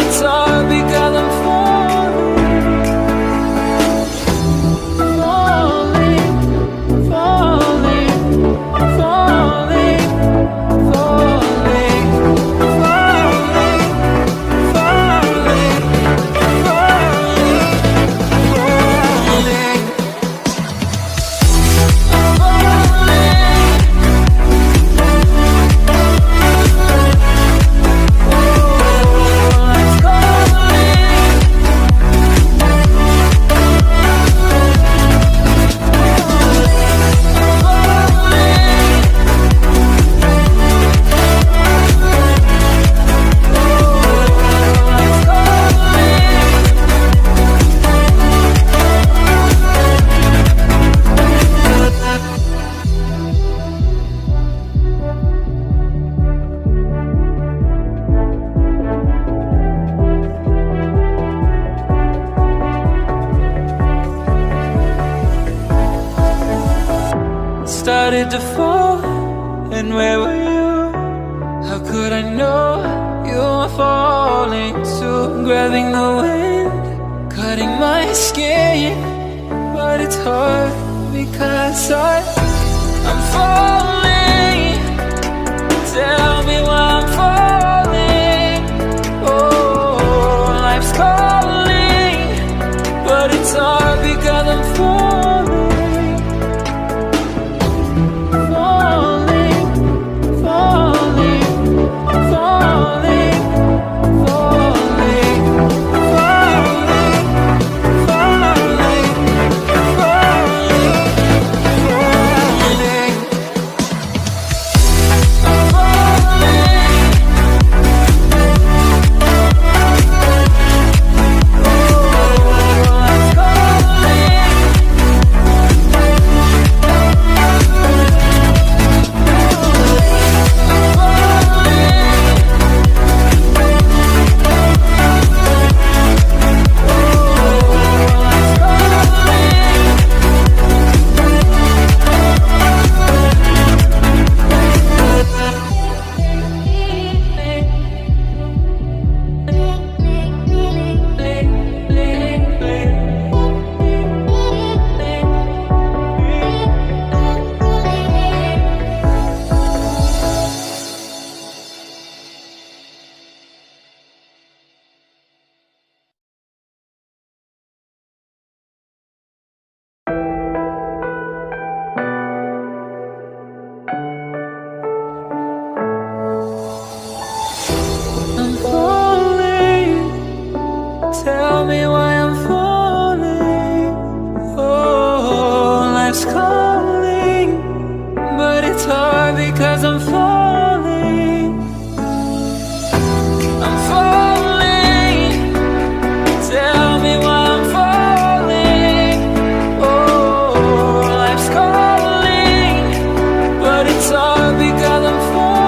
it's hard because I'm started to fall, and where were you? How could I know you were falling too? Grabbing the wind, cutting my skin, but it's hard because I'm falling. Tell me why I'm falling. Oh, life's calling, but it's hard because I'm falling. Tell me why I'm falling. Oh, life's calling, but it's hard because I'm falling. I'm falling. Tell me why I'm falling. Oh, life's calling, but it's hard because I'm falling.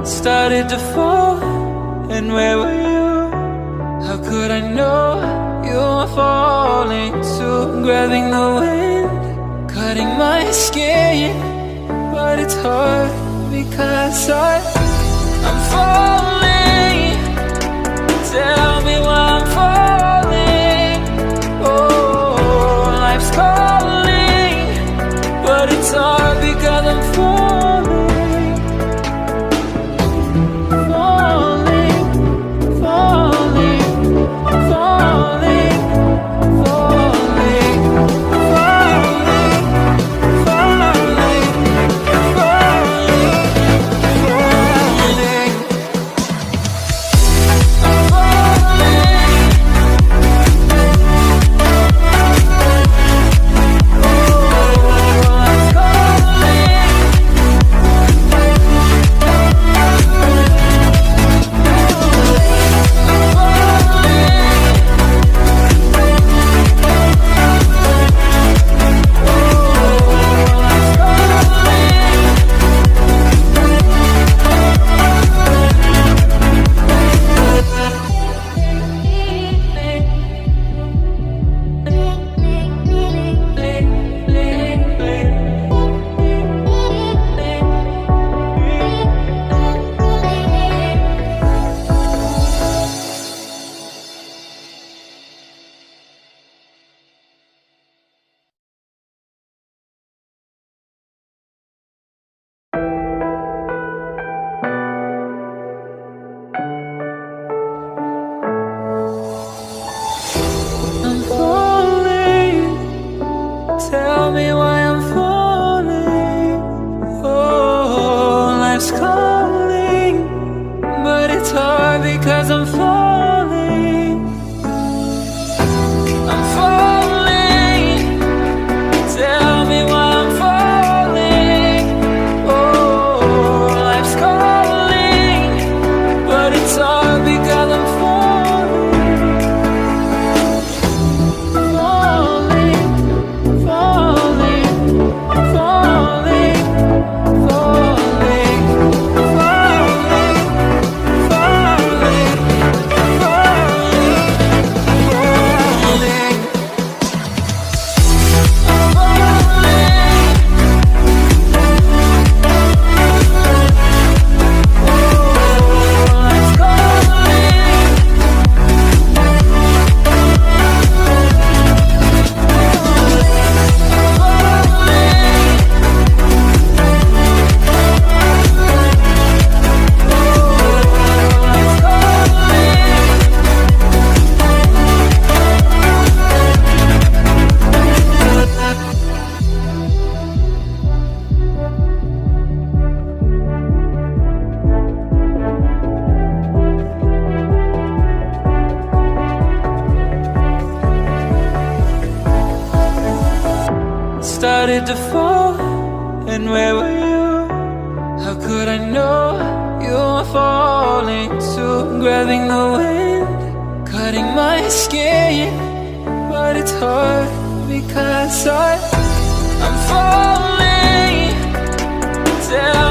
Started to fall, and where were you? How could I know you were falling too? Grabbing the wind, cutting my skin, but it's hard because I'm falling. Tell me why I'm falling. Oh, life's calling, but it's hard because I'm falling. started to fall. And where were you? How could I know you were falling too? Grabbing the wind, cutting my skin, but it's hard because I'm falling down.